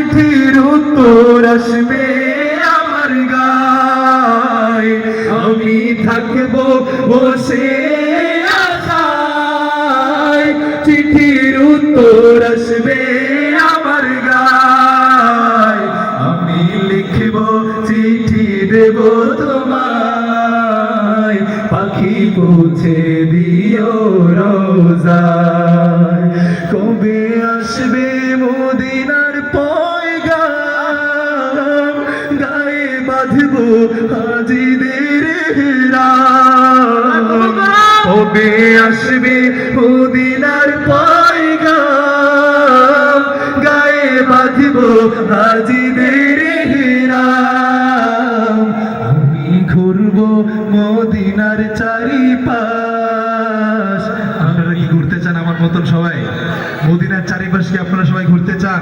চিঠির উত্তর আসবে আমার গায়, আমি থাকবো বসে আশায়। চিঠির উত্তর আসবে আমার গায়, আমি লিখবো চিঠি দেব তোমায়, পাখি পৌঁছে দিও রোজায়। কবে আসবে মদিনার পয়গাম, গায়ে বাঁধবো হাজিদের ইহরাম। কবে আসবে মদিনার পয়গাম, গায়ে বাঁধবো হাজিদের ইহরাম। আমি ঘুরবো মদিনার চারিপাশ। আপনারা কি ঘুরতে চান আমার মতন সবাই? মদিনার চারিপাশ কি আপনারা সবাই ঘুরতে চান?